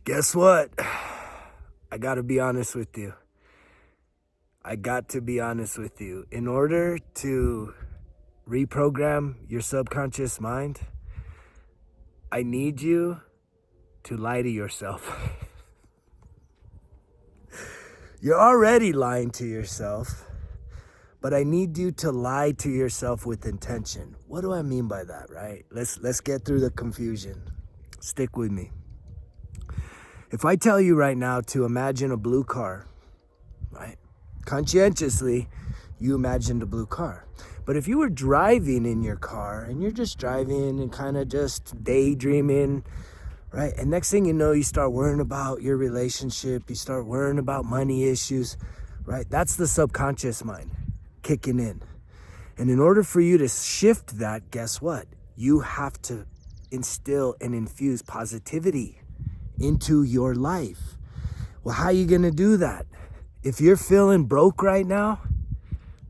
Guess what? I got to be honest with you. In order to reprogram your subconscious mind, I need you to lie to yourself. You're already lying to yourself, but I need you to lie to yourself with intention. What do I mean by that, right? Let's get through the confusion. Stick with me. If I tell you right now to imagine a blue car, right? Conscientiously, you imagined a blue car. But if you were driving in your car and you're just driving and kind of just daydreaming, right? And next thing you know, you start worrying about your relationship, you start worrying about money issues, right? That's the subconscious mind kicking in. And in order for you to shift that, guess what? You have to instill and infuse positivity into your life. Well, how are you going to do that? If you're feeling broke right now,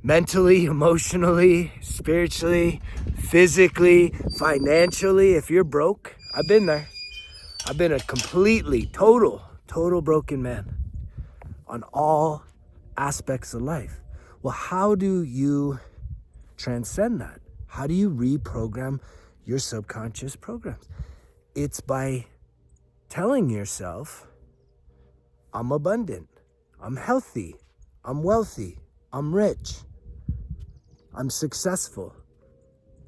mentally, emotionally, spiritually, physically, financially, if you're broke, I've been there. I've been a completely, total broken man on all aspects of life. Well, how do you transcend that? How do you reprogram your subconscious programs? It's by telling yourself, I'm abundant, I'm healthy, I'm wealthy, I'm rich, I'm successful,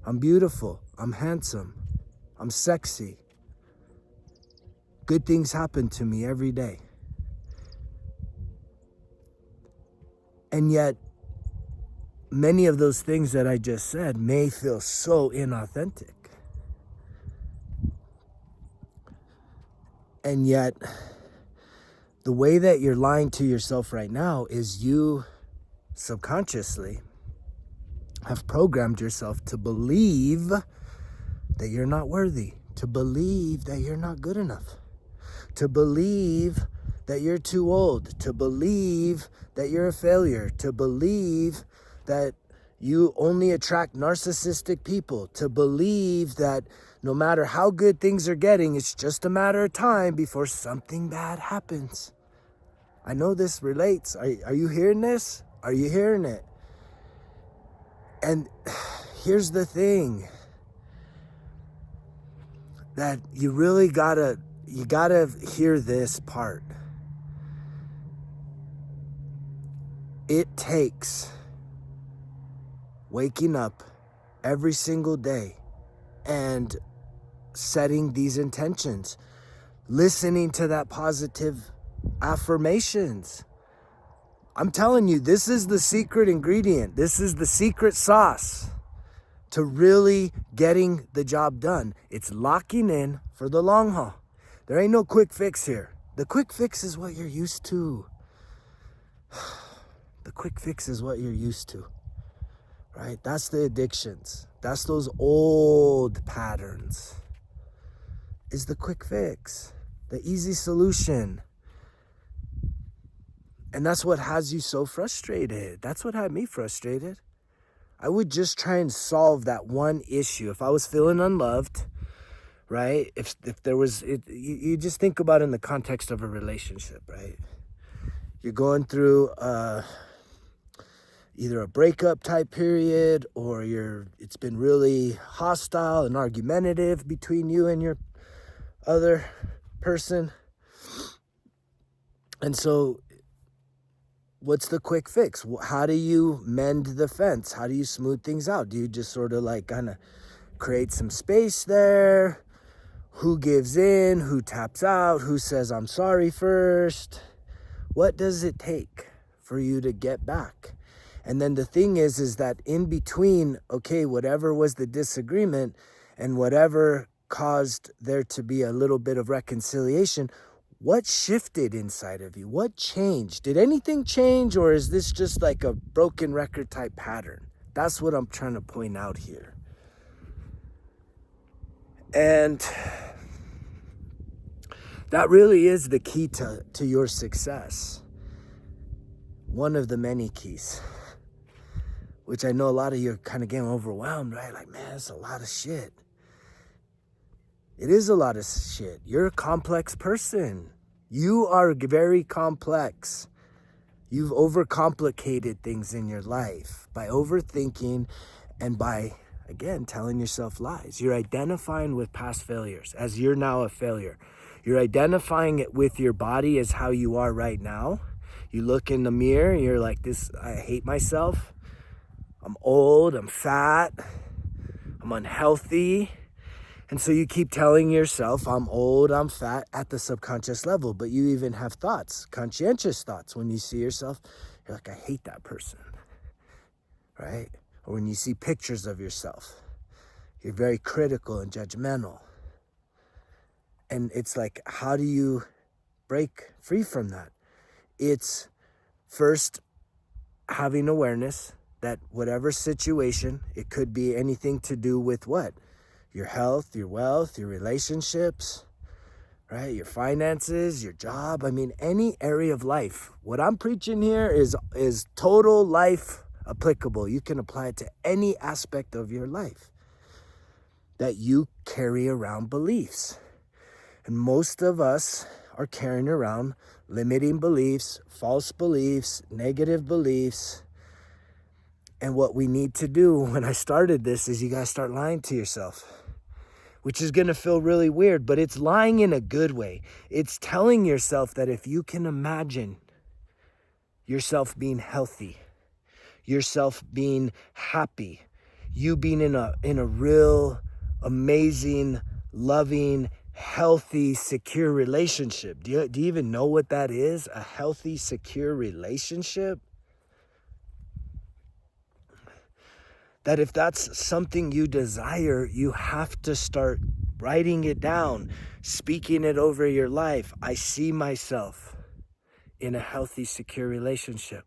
I'm beautiful, I'm handsome, I'm sexy. Good things happen to me every day. And yet, many of those things that I just said may feel so inauthentic. And yet, the way that you're lying to yourself right now is you subconsciously have programmed yourself to believe that you're not worthy, to believe that you're not good enough, to believe that you're too old, to believe that you're a failure, to believe that you only attract narcissistic people, to believe that no matter how good things are getting, it's just a matter of time before something bad happens. I know this relates. Are you hearing this? Are you hearing it? And here's the thing that you really gotta hear this part. It takes waking up every single day and setting these intentions, listening to that positive affirmations. I'm telling you, this is the secret ingredient. This is the secret sauce to really getting the job done. It's locking in for the long haul. There ain't no quick fix here. The quick fix is what you're used to. The quick fix is what you're used to, right? That's the addictions. That's those old patterns. Is the quick fix, the easy solution. And that's what has you so frustrated. That's what had me frustrated. I would just try and solve that one issue. If I was feeling unloved, right? If there was, you just think about it in the context of a relationship, right? You're going through either a breakup type period, or it's been really hostile and argumentative between you and your other person. And so what's the quick fix? How do you mend the fence? How do you smooth things out? Do you just sort of like kind of create some space there? Who gives in? Who taps out? Who says, I'm sorry first? What does it take for you to get back? And then the thing is that in between, okay, whatever was the disagreement and whatever caused there to be a little bit of reconciliation, what shifted inside of you? What changed? Did anything change, or is this just like a broken record type pattern? That's what I'm trying to point out here. And that really is the key to your success. One of the many keys, which I know a lot of you are kind of getting overwhelmed, right? Like, man, it's a lot of shit. It is a lot of shit. You're a complex person. You are very complex. You've overcomplicated things in your life by overthinking and by, again, telling yourself lies. You're identifying with past failures as you're now a failure. You're identifying it with your body as how you are right now. You look in the mirror, you're like, I hate myself. I'm old, I'm fat, I'm unhealthy. And so you keep telling yourself, I'm old, I'm fat at the subconscious level. But you even have thoughts, conscientious thoughts. When you see yourself, you're like, I hate that person, right? Or when you see pictures of yourself, you're very critical and judgmental. And it's like, how do you break free from that? It's first having awareness that whatever situation, it could be anything to do with what? Your health, your wealth, your relationships, right? Your finances, your job. I mean, any area of life. What I'm preaching here is total life applicable. You can apply it to any aspect of your life that you carry around beliefs. And most of us are carrying around limiting beliefs, false beliefs, negative beliefs. And what we need to do when I started this is you guys start lying to yourself, which is going to feel really weird, but it's lying in a good way. It's telling yourself that if you can imagine yourself being healthy, yourself being happy, you being in a real amazing, loving, healthy, secure relationship. Do you even know what that is? A healthy, secure relationship? That if that's something you desire, you have to start writing it down, speaking it over your life. I see myself in a healthy, secure relationship.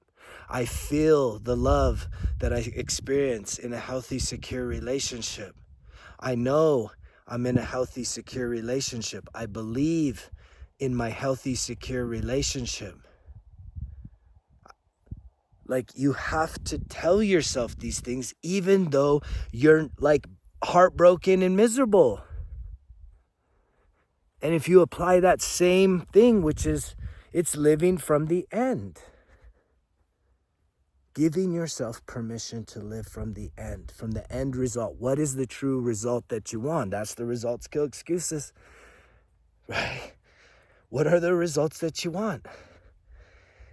I feel the love that I experience in a healthy, secure relationship. I know I'm in a healthy, secure relationship. I believe in my healthy, secure relationship. Like, you have to tell yourself these things, even though you're like heartbroken and miserable. And if you apply that same thing, which is it's living from the end, giving yourself permission to live from the end result. What is the true result that you want? That's the results kill excuses, right? What are the results that you want?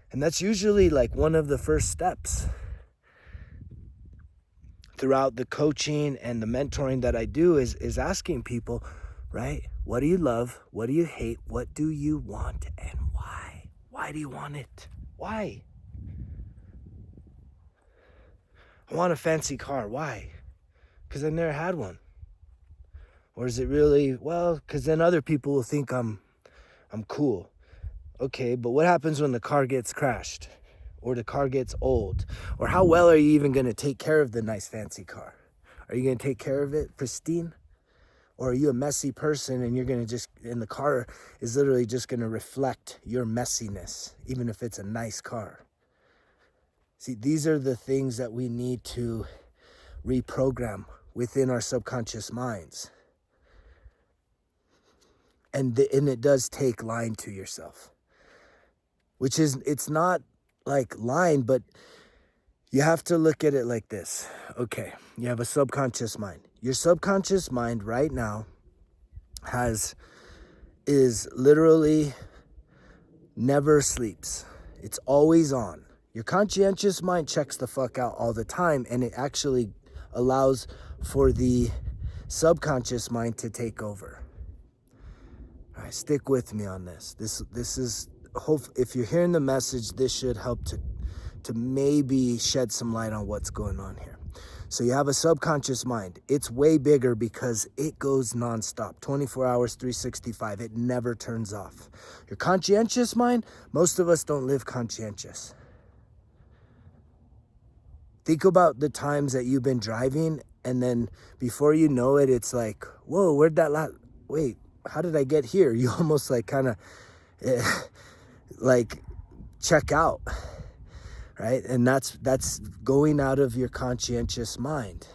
And that's usually like one of the first steps throughout the coaching and the mentoring that I do is asking people, right? What do you love? What do you hate? What do you want? And why? Why do you want it? Why? I want a fancy car. Why? Because I never had one. Or is it really, well, because then other people will think I'm cool. Okay, but what happens when the car gets crashed? Or the car gets old? Or how well are you even going to take care of the nice fancy car? Are you going to take care of it pristine? Or are you a messy person and you're going to and the car is literally just going to reflect your messiness, even if it's a nice car? See, these are the things that we need to reprogram within our subconscious minds. And it does take lying to yourself, which is, it's not like lying, but you have to look at it like this. Okay, you have a subconscious mind. Your subconscious mind right now is literally never sleeps. It's always on. Your conscientious mind checks the fuck out all the time, and it actually allows for the subconscious mind to take over. All right, stick with me on this. This is, if you're hearing the message, this should help to maybe shed some light on what's going on here. So you have a subconscious mind. It's way bigger because it goes nonstop, 24 hours, 365. It never turns off. Your conscientious mind, most of us don't live conscientious. Think about the times that you've been driving, and then before you know it, it's like, whoa, where'd that wait, how did I get here? You almost like kind of like check out, right? And that's going out of your conscientious mind.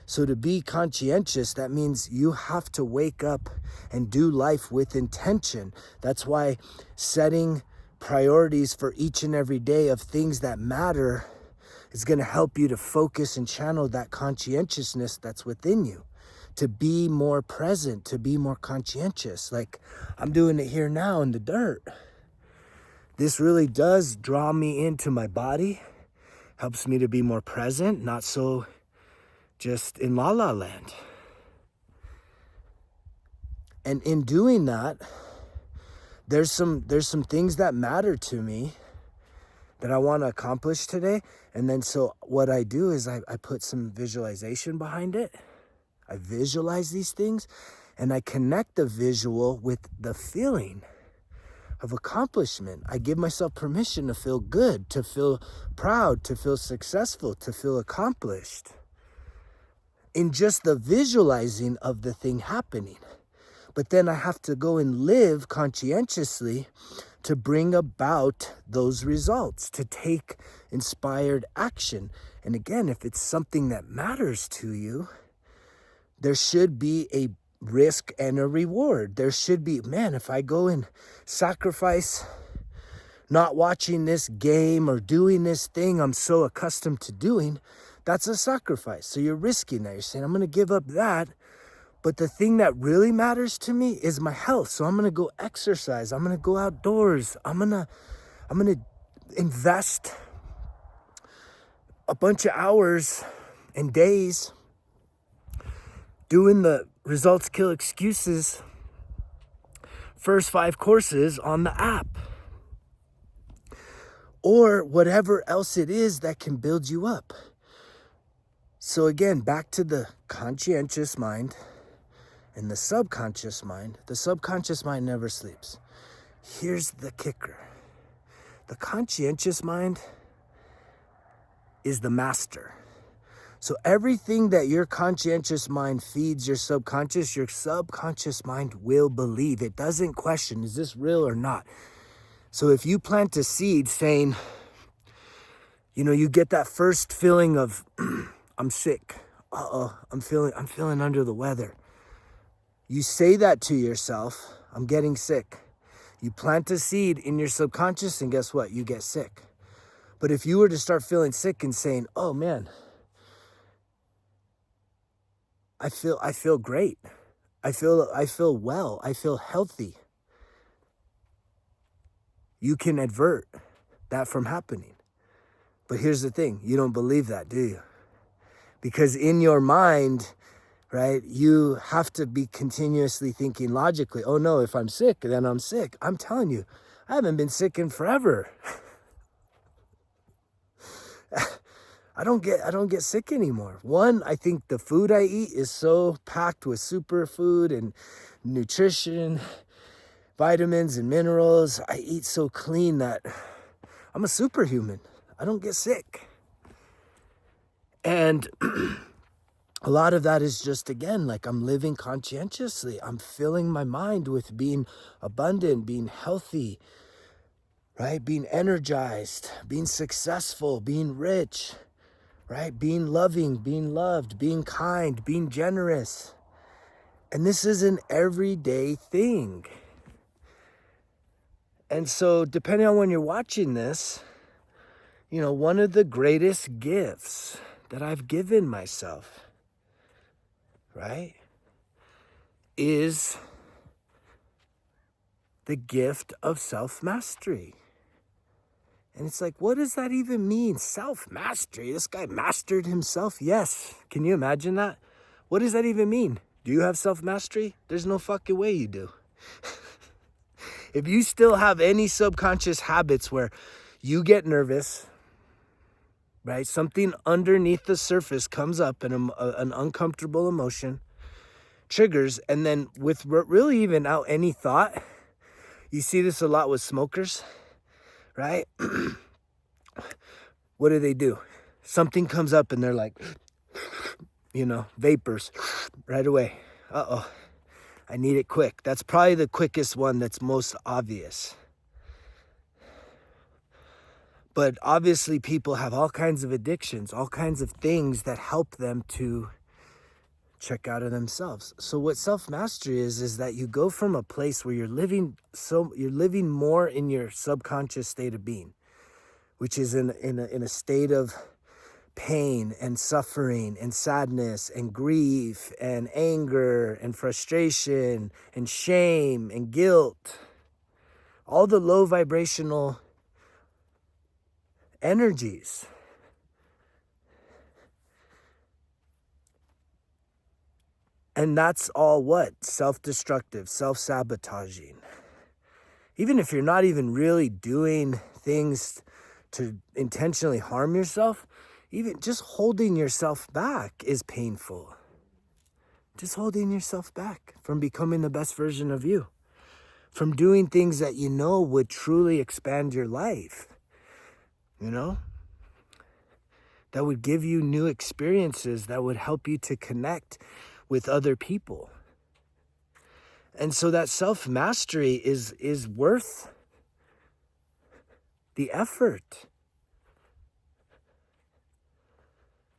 So to be conscientious, that means you have to wake up and do life with intention. That's why setting priorities for each and every day of things that matter is going to help you to focus and channel that conscientiousness that's within you, to be more present, to be more conscientious. Like I'm doing it here now in the dirt. This really does draw me into my body, helps me to be more present, not so just in la la land. And in doing that, there's some things that matter to me that I want to accomplish today. And then so what I do is I put some visualization behind it. I visualize these things and I connect the visual with the feeling of accomplishment. I give myself permission to feel good, to feel proud, to feel successful, to feel accomplished in just the visualizing of the thing happening. But then I have to go and live conscientiously to bring about those results, to take inspired action. And again, if it's something that matters to you, there should be a risk and a reward. There should be, man, if I go and sacrifice not watching this game or doing this thing I'm so accustomed to doing, that's a sacrifice. So you're risking that. You're saying, I'm going to give up that. But the thing that really matters to me is my health. So I'm going to go exercise. I'm going to go outdoors. I'm going to invest a bunch of hours and days doing the results kill excuses first 5 courses on the app. Or whatever else it is that can build you up. So again, back to the conscientious mind and the subconscious mind. The subconscious mind never sleeps. Here's the kicker. The conscientious mind is the master. So everything that your conscientious mind feeds your subconscious mind will believe. It doesn't question, is this real or not? So if you plant a seed saying, you get that first feeling of, I'm sick. I'm feeling under the weather. You say that to yourself, I'm getting sick. You plant a seed in your subconscious and guess what? You get sick. But if you were to start feeling sick and saying, oh man, I feel great. I feel well. I feel healthy. You can avert that from happening. But here's the thing, you don't believe that, do you? Because in your mind, right, you have to be continuously thinking logically, oh no, if I'm sick, then I'm sick. I'm telling you, I haven't been sick in forever. I don't get sick anymore. One, I think the food I eat is so packed with superfood and nutrition, vitamins and minerals. I eat so clean that I'm a superhuman. I don't get sick. And a lot of that is just, again, like I'm living conscientiously. I'm filling my mind with being abundant, being healthy, right? Being energized, being successful, being rich, right? Being loving, being loved, being kind, being generous. And this is an everyday thing. And so depending on when you're watching this, one of the greatest gifts that I've given myself, right, is the gift of self-mastery. And it's like, what does that even mean? Self-mastery? This guy mastered himself? Yes. Can you imagine that? What does that even mean? Do you have self-mastery? There's no fucking way you do. If you still have any subconscious habits where you get nervous, right? Something underneath the surface comes up and an uncomfortable emotion triggers, and then with really even out any thought, you see this a lot with smokers, right? What do? Something comes up and they're like, vapors right away. Uh-oh, I need it quick. That's probably the quickest one that's most obvious. But obviously people have all kinds of addictions, all kinds of things that help them to check out of themselves. So what self-mastery is that you go from a place where you're living more in your subconscious state of being, which is in a state of pain and suffering and sadness and grief and anger and frustration and shame and guilt, all the low vibrational energies. And that's all what? Self-destructive, self-sabotaging. Even if you're not even really doing things to intentionally harm yourself, even just holding yourself back is painful. Just holding yourself back from becoming the best version of you, from doing things that you know would truly expand your life, that would give you new experiences, that would help you to connect with other people. And so that self-mastery is worth the effort.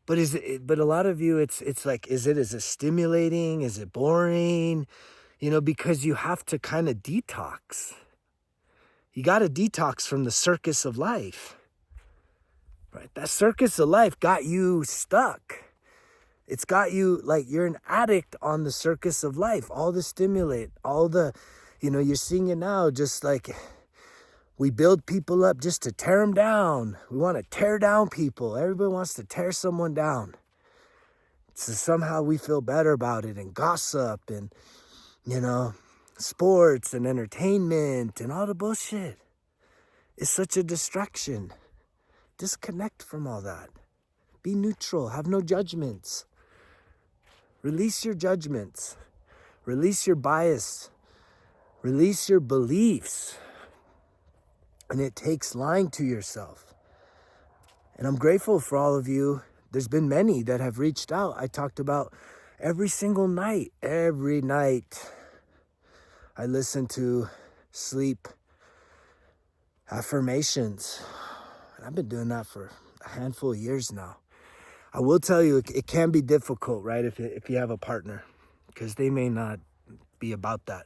But a lot of you, it's like, is it stimulating? Is it boring? Because you have to kind of detox. You got to detox from the circus of life, right? That circus of life got you stuck. It's got you like you're an addict on the circus of life. All the stimulate, all the, you're seeing it now, just like we build people up just to tear them down. We want to tear down people. Everybody wants to tear someone down. So somehow we feel better about it, and gossip and, sports and entertainment and all the bullshit. It's such a distraction. Disconnect from all that. Be neutral. Have no judgments. Release your judgments. Release your bias. Release your beliefs. And it takes lying to yourself. And I'm grateful for all of you. There's been many that have reached out. I talked about every night, I listen to sleep affirmations. And I've been doing that for a handful of years now. I will tell you, it can be difficult, right? If you have a partner, because they may not be about that.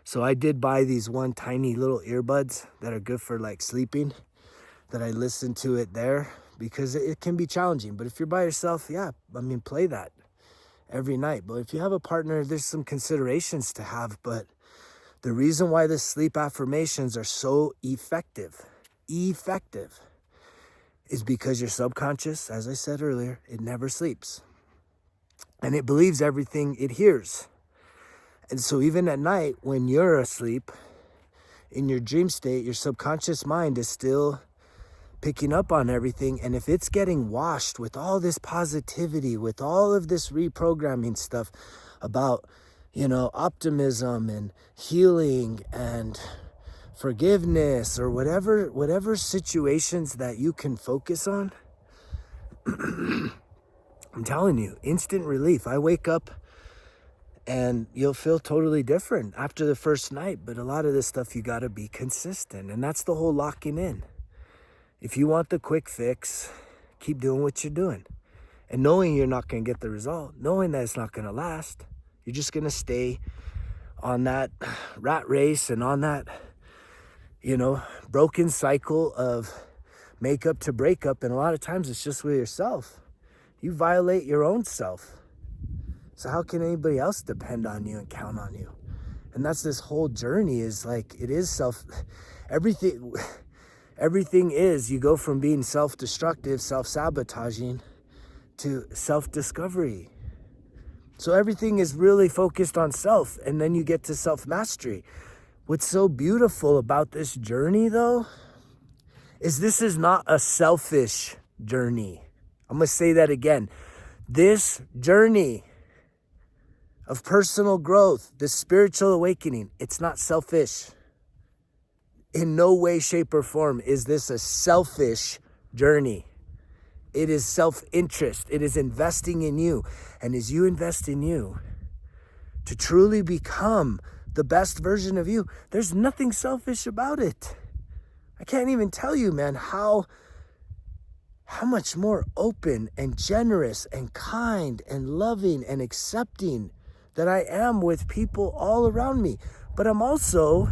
So I did buy these one tiny little earbuds that are good for like sleeping, that I listen to it there, because it can be challenging. But if you're by yourself, play that every night. But if you have a partner, there's some considerations to have. But the reason why the sleep affirmations are so effective, is because your subconscious, as I said earlier, it never sleeps. And it believes everything it hears. And so even at night, when you're asleep, in your dream state, your subconscious mind is still picking up on everything. And if it's getting washed with all this positivity, with all of this reprogramming stuff about, optimism and healing and forgiveness, or whatever situations that you can focus on, I'm telling you, instant relief. I wake up and you'll feel totally different after the first night. But a lot of this stuff, you got to be consistent. And that's the whole locking in. If you want the quick fix, keep doing what you're doing. And knowing you're not going to get the result, knowing that it's not going to last, you're just going to stay on that rat race and on that, broken cycle of makeup to breakup. And a lot of times it's just with yourself. You violate your own self. So how can anybody else depend on you and count on you? And that's this whole journey, is like, it is everything is, you go from being self-destructive, self-sabotaging, to self-discovery. So everything is really focused on self, and then you get to self-mastery. What's so beautiful about this journey, though, is this is not a selfish journey. I'm going to say that again. This journey of personal growth, this spiritual awakening, it's not selfish. In no way, shape, or form is this a selfish journey. It is self-interest. It is investing in you. And as you invest in you to truly become the best version of you, there's nothing selfish about it. I can't even tell you, man, how how much more open and generous and kind and loving and accepting that I am with people all around me. But I'm also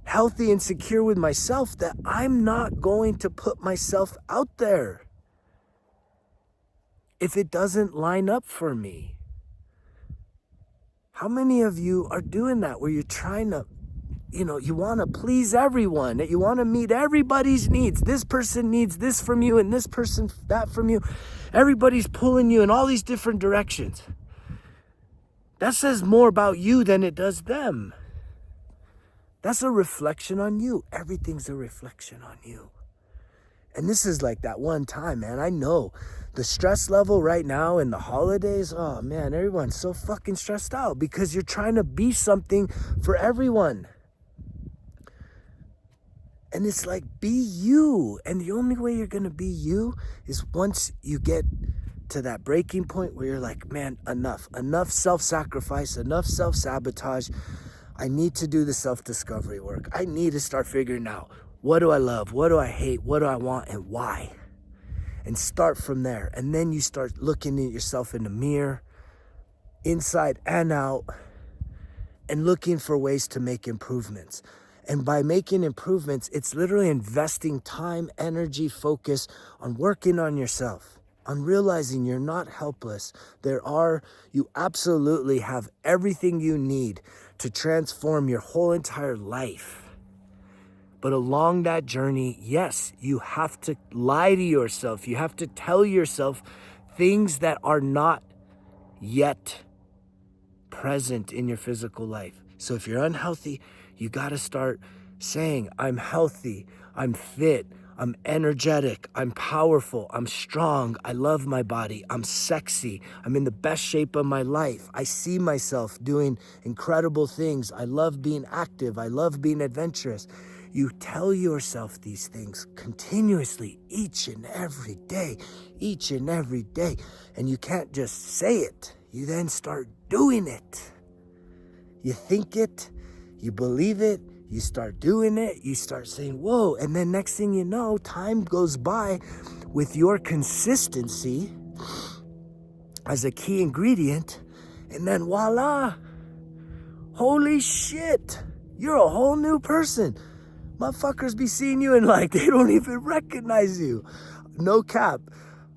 healthy and secure with myself that I'm not going to put myself out there if it doesn't line up for me. How many of you are doing that where you're trying to, you want to please everyone, that you want to meet everybody's needs. This person needs this from you and this person that from you. Everybody's pulling you in all these different directions. That says more about you than it does them. That's a reflection on you. Everything's a reflection on you. And this is like that one time, man. I know the stress level right now in the holidays, oh man, everyone's so fucking stressed out because you're trying to be something for everyone. And it's like, be you. And the only way you're going to be you is once you get to that breaking point where you're like, man, enough self-sacrifice, enough self-sabotage. I need to do the self-discovery work. I need to start figuring out, what do I love? What do I hate? What do I want? And why? And start from there. And then you start looking at yourself in the mirror, inside and out, and looking for ways to make improvements. And by making improvements, it's literally investing time, energy, focus on working on yourself, on realizing you're not helpless. You absolutely have everything you need to transform your whole entire life. But along that journey, yes, you have to lie to yourself. You have to tell yourself things that are not yet present in your physical life. So if you're unhealthy, you got to start saying, I'm healthy, I'm fit, I'm energetic, I'm powerful, I'm strong, I love my body, I'm sexy, I'm in the best shape of my life, I see myself doing incredible things, I love being active, I love being adventurous. You tell yourself these things continuously, each and every day. And you can't just say it, you then start doing it. You think it, you believe it, you start doing it, you start saying, whoa, and then next thing you know, time goes by with your consistency as a key ingredient, and then voila, holy shit, you're a whole new person. Motherfuckers be seeing you and like, they don't even recognize you. No cap.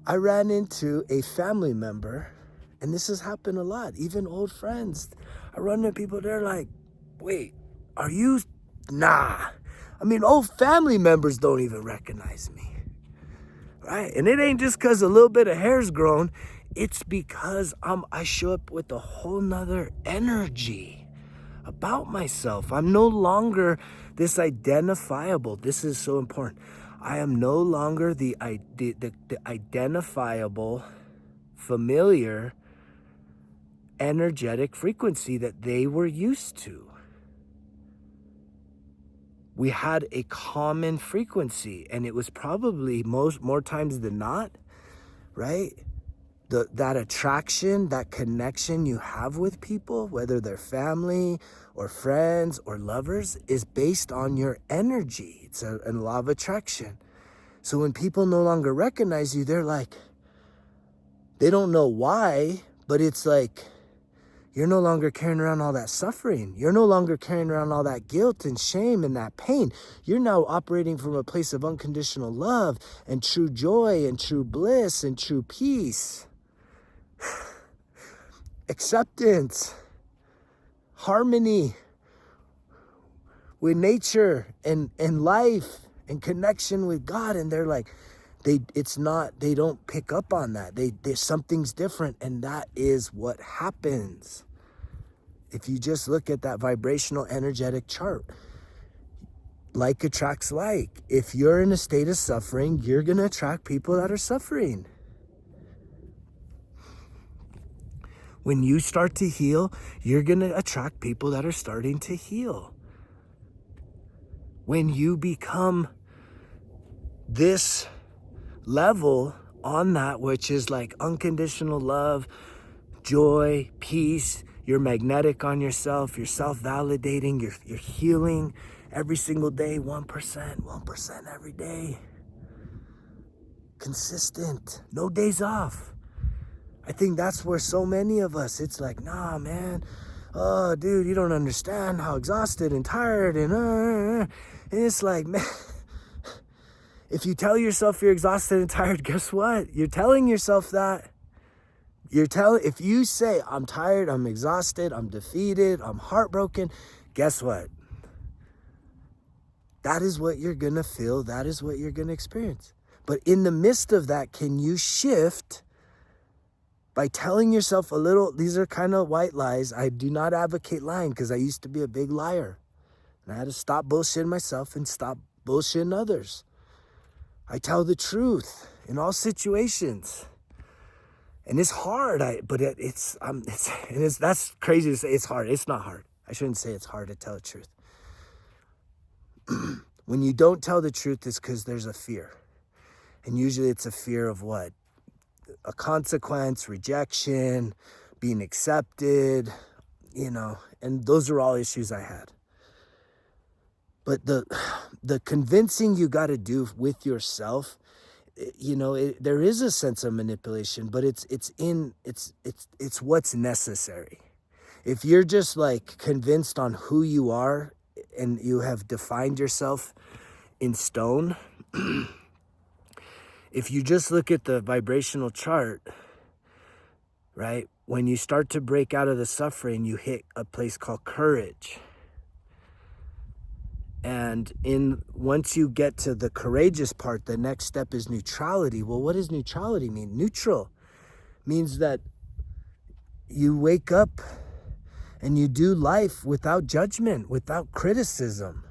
I ran into a family member, and this has happened a lot, even old friends. I run into people, they're like, wait, are you? Nah. I mean, old family members don't even recognize me, right? And it ain't just because a little bit of hair's grown. It's because I show up with a whole nother energy about myself. I'm no longer this identifiable. This is so important. I am no longer the identifiable, familiar, energetic frequency that they were used to. We had a common frequency, and it was probably more times than not, right? That attraction, that connection you have with people, whether they're family or friends or lovers, is based on your energy. It's a law of attraction. So when people no longer recognize you, they're like, they don't know why, but it's like, you're no longer carrying around all that suffering. You're no longer carrying around all that guilt and shame and that pain. You're now operating from a place of unconditional love and true joy and true bliss and true peace. Acceptance, harmony with nature and life and connection with God. And they're like, they don't pick up on that. Something's different, and that is what happens. If you just look at that vibrational energetic chart, like attracts like. If you're in a state of suffering, you're going to attract people that are suffering. When you start to heal, you're going to attract people that are starting to heal. When you become this level on that, which is like unconditional love, joy, peace, you're magnetic on yourself, you're self-validating, you're healing every single day, 1% every day. consistent, no days off. I think that's where so many of us, it's like, nah, man, oh, dude, you don't understand how exhausted and tired and it's like, man, if you tell yourself you're exhausted and tired, guess what? You're telling yourself that. If you say, I'm tired, I'm exhausted, I'm defeated, I'm heartbroken, guess what? That is what you're gonna feel. That is what you're gonna experience. But in the midst of that, can you shift by telling yourself a little? These are kind of white lies. I do not advocate lying because I used to be a big liar. And I had to stop bullshitting myself and stop bullshitting others. I tell the truth in all situations. And it's hard, that's crazy to say it's hard. It's not hard. I shouldn't say it's hard to tell the truth. When you don't tell the truth, it's because there's a fear. And usually it's a fear of what? A consequence, rejection, being accepted, and those are all issues I had. But the convincing you got to do with yourself, there is a sense of manipulation, but it's what's necessary. If you're just like convinced on who you are and you have defined yourself in stone, if you just look at the vibrational chart, right? When you start to break out of the suffering, you hit a place called courage. And once you get to the courageous part, the next step is neutrality. Well, what does neutrality mean? Neutral means that you wake up and you do life without judgment, without criticism.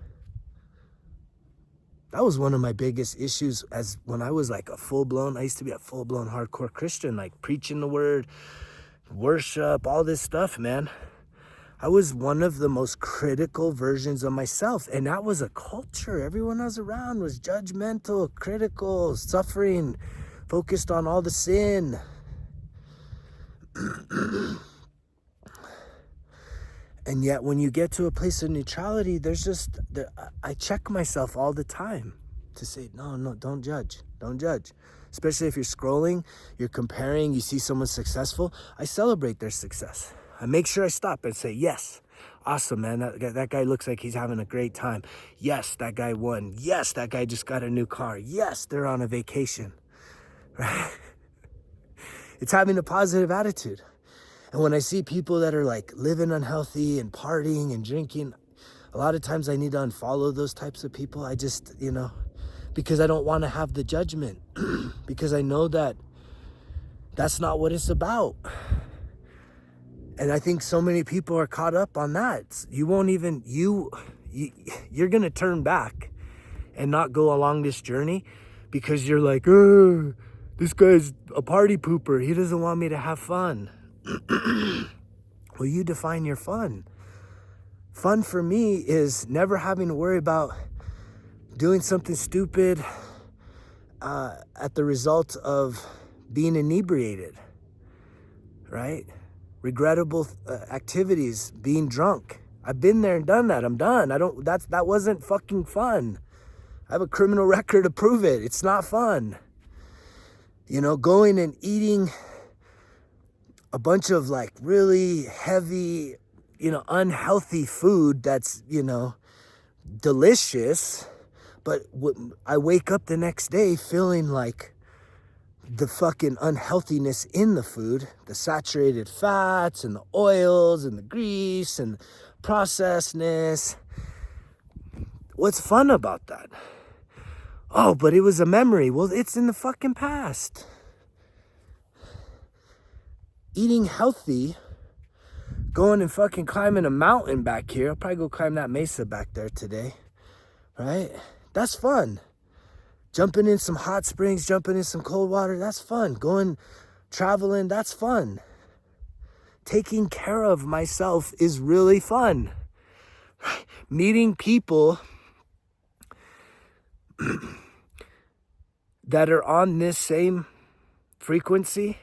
That was one of my biggest issues when I was like I used to be a full-blown hardcore Christian, like preaching the word, worship, all this stuff, man. I was one of the most critical versions of myself, and that was a culture. Everyone I was around was judgmental, critical, suffering, focused on all the sin. And yet when you get to a place of neutrality, I check myself all the time to say, no, don't judge. Especially if you're scrolling, you're comparing, you see someone successful, I celebrate their success. I make sure I stop and say, yes, awesome, man. That guy looks like he's having a great time. Yes, that guy won. Yes, that guy just got a new car. Yes, they're on a vacation. Right? It's having a positive attitude. And when I see people that are like living unhealthy and partying and drinking, a lot of times I need to unfollow those types of people. I just, because I don't want to have the judgment, because I know that that's not what it's about. And I think so many people are caught up on that. You're going to turn back and not go along this journey because you're like, this guy's a party pooper. He doesn't want me to have fun. Well, you define your fun. Fun for me is never having to worry about doing something stupid at the result of being inebriated, right? Regrettable activities, being drunk. I've been there and done that. I'm done. That wasn't fucking fun. I have a criminal record to prove it. It's not fun. Going and eating a bunch of like really heavy, unhealthy food that's, delicious, but I wake up the next day feeling like the fucking unhealthiness in the food, the saturated fats and the oils and the grease and processedness. What's fun about that? Oh, but it was a memory. Well, it's in the fucking past. Eating healthy, going and fucking climbing a mountain back here. I'll probably go climb that mesa back there today, right? That's fun. Jumping in some hot springs, jumping in some cold water, that's fun. Going, traveling, that's fun. Taking care of myself is really fun. Meeting people that are on this same frequency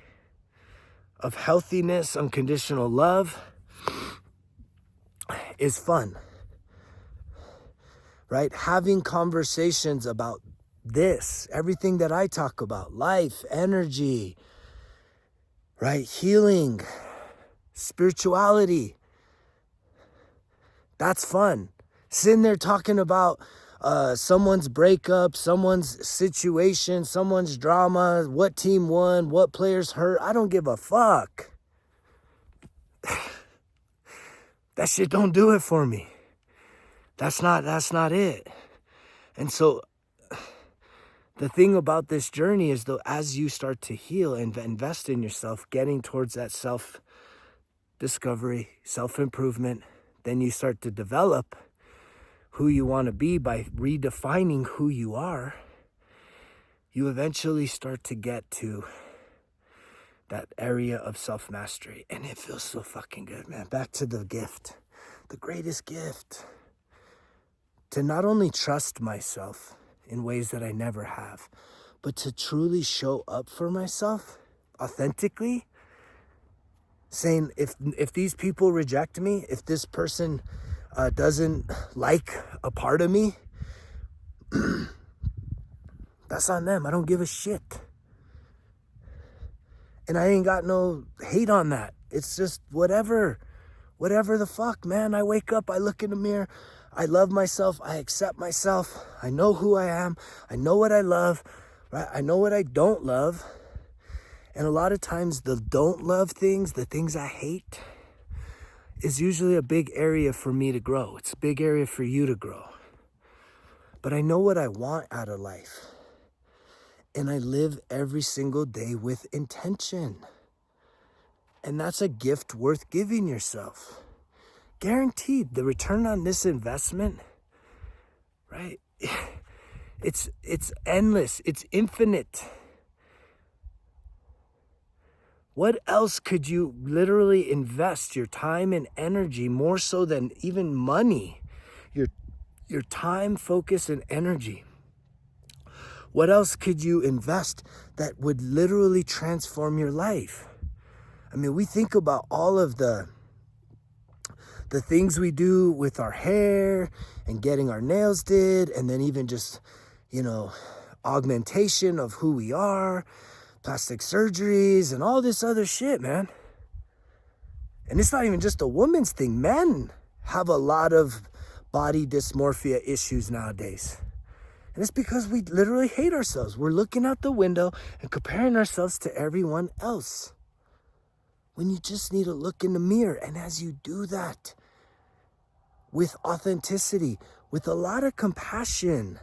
of healthiness, unconditional love is fun, right? Having conversations about everything that I talk about, life, energy, right? Healing, spirituality. That's fun. Sitting there talking about someone's breakup, someone's situation, someone's drama, what team won, what players hurt. I don't give a fuck. That shit don't do it for me. That's not it. And so the thing about this journey is, though, as you start to heal and invest in yourself, getting towards that self-discovery, self-improvement, then you start to develop who you want to be by redefining who you are. You eventually start to get to that area of self-mastery. And it feels so fucking good, man. Back to the gift, the greatest gift. To not only trust myself in ways that I never have, but to truly show up for myself authentically, saying if these people reject me, if this person doesn't like a part of me, that's on them. I don't give a shit. And I ain't got no hate on that. It's just whatever the fuck, man. I wake up, I look in the mirror, I love myself, I accept myself, I know who I am, I know what I love, right? I know what I don't love. And a lot of times the don't love things, the things I hate, is usually a big area for me to grow. It's a big area for you to grow. But I know what I want out of life. And I live every single day with intention. And that's a gift worth giving yourself. Guaranteed, the return on this investment, right? It's endless. It's infinite. What else could you literally invest your time and energy, more so than even money? Your time, focus, and energy. What else could you invest that would literally transform your life? I mean, we think about all of the things we do with our hair and getting our nails did, and then even just, augmentation of who we are, plastic surgeries, and all this other shit, man. And it's not even just a woman's thing. Men have a lot of body dysmorphia issues nowadays. And it's because we literally hate ourselves. We're looking out the window and comparing ourselves to everyone else, when you just need to look in the mirror. And as you do that with authenticity, with a lot of compassion,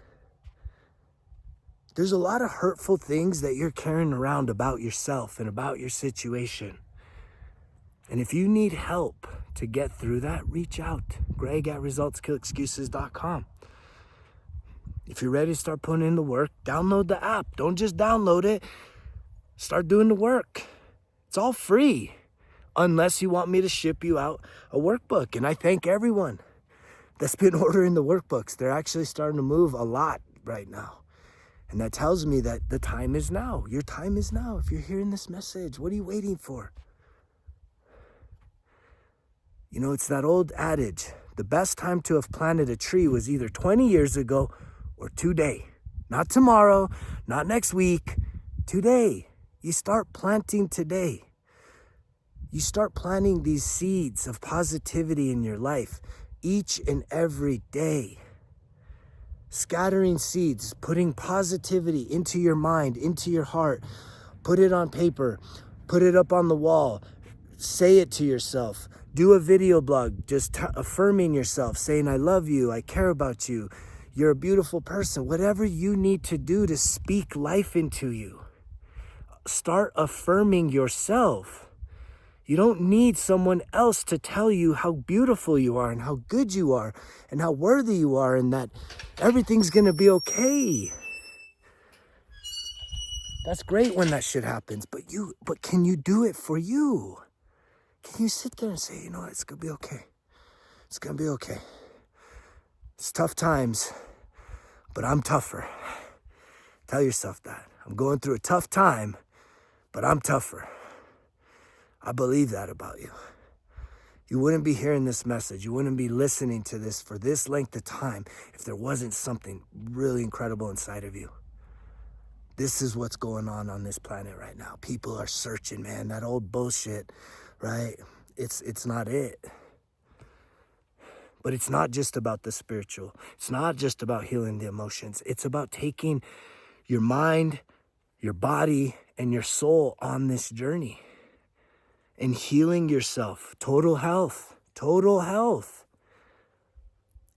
there's a lot of hurtful things that you're carrying around about yourself and about your situation. And if you need help to get through that, reach out. Greg@resultskillexcuses.com. If you're ready to start putting in the work, download the app. Don't just download it. Start doing the work. It's all free, unless you want me to ship you out a workbook. And I thank everyone that's been ordering the workbooks. They're actually starting to move a lot right now. And that tells me that the time is now. Your time is now. If you're hearing this message, what are you waiting for? It's that old adage, the best time to have planted a tree was either 20 years ago or today. Not tomorrow, not next week, today. You start planting today. You start planting these seeds of positivity in your life each and every day. Scattering seeds, putting positivity into your mind, into your heart. Put it on paper, put it up on the wall, say it to yourself. Do a video blog, just affirming yourself, saying, I love you, I care about you, you're a beautiful person. Whatever you need to do to speak life into you. Start affirming yourself. You don't need someone else to tell you how beautiful you are and how good you are and how worthy you are and that everything's gonna be okay. That's great when that shit happens, but can you do it for you? Can you sit there and say, it's gonna be okay. It's gonna be okay. It's tough times, but I'm tougher. Tell yourself that. I'm going through a tough time, but I'm tougher. I believe that about you. You wouldn't be hearing this message. You wouldn't be listening to this for this length of time if there wasn't something really incredible inside of you. This is what's going on this planet right now. People are searching, man. That old bullshit, right? It's not it. But it's not just about the spiritual. It's not just about healing the emotions. It's about taking your mind, your body, and your soul on this journey and healing yourself. Total health. Total health.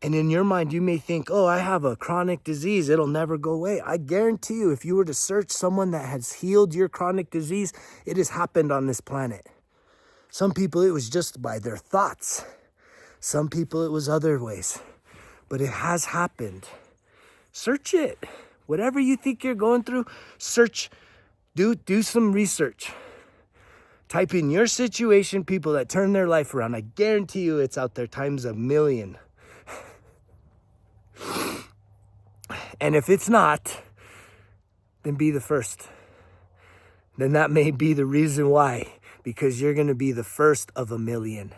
And in your mind, you may think, oh, I have a chronic disease. It'll never go away. I guarantee you, if you were to search someone that has healed your chronic disease, it has happened on this planet. Some people, it was just by their thoughts. Some people, it was other ways. But it has happened. Search it. Whatever you think you're going through, search. Do some research. Type in your situation, people that turn their life around. I guarantee you it's out there times a million. And if it's not, then be the first. Then that may be the reason why. Because you're going to be the first of a million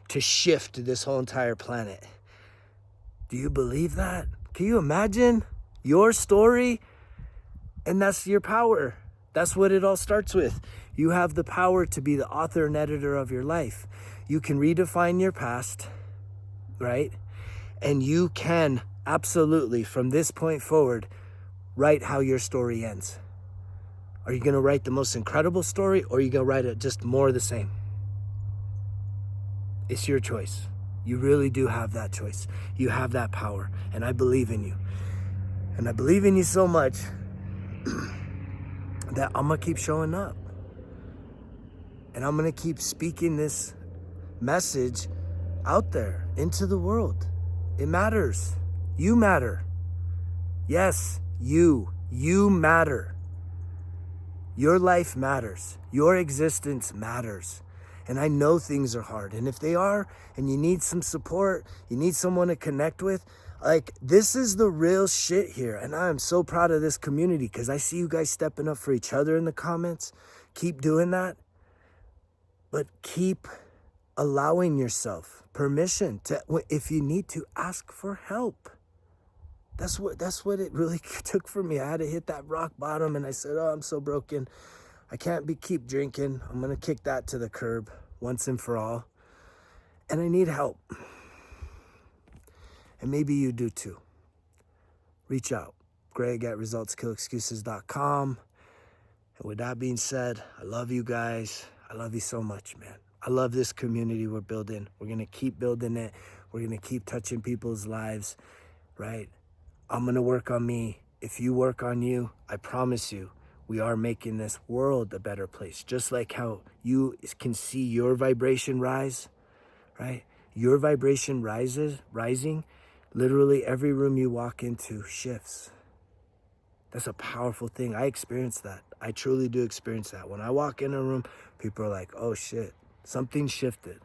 to shift this whole entire planet. Do you believe that? Can you imagine your story? And that's your power. That's what it all starts with. You have the power to be the author and editor of your life. You can redefine your past, right? And you can absolutely, from this point forward, write how your story ends. Are you going to write the most incredible story, or are you going to write it just more of the same? It's your choice. You really do have that choice. You have that power, and I believe in you. And I believe in you so much that I'm going to keep showing up. And I'm going to keep speaking this message out there into the world. It matters. You matter. Yes, you matter. Your life matters. Your existence matters. And I know things are hard. And if they are, and you need some support, you need someone to connect with, like, this is the real shit here. And I am so proud of this community because I see you guys stepping up for each other in the comments. Keep doing that. But keep allowing yourself permission to, if you need to, ask for help. That's what it really took for me. I had to hit that rock bottom, and I said, oh, I'm so broken. I can't keep drinking. I'm going to kick that to the curb once and for all. And I need help. And maybe you do too. Reach out. Greg@resultskillexcuses.com. And with that being said, I love you guys. I love you so much, man. I love this community we're building. We're going to keep building it. We're going to keep touching people's lives, right? I'm going to work on me. If you work on you, I promise you, we are making this world a better place. Just like how you can see your vibration rise, right? Your vibration rising. Literally every room you walk into shifts. That's a powerful thing. I experience that. I truly do experience that. When I walk in a room, people are like, oh shit, something shifted.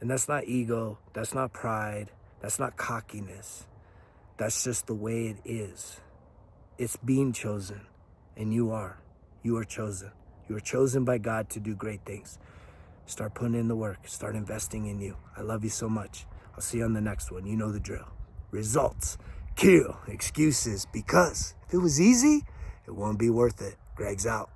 And that's not ego. That's not pride. That's not cockiness. That's just the way it is. It's being chosen. And you are. You are chosen. You are chosen by God to do great things. Start putting in the work. Start investing in you. I love you so much. I'll see you on the next one. You know the drill. Results kill excuses, because if it was easy, it won't be worth it. Greg's out.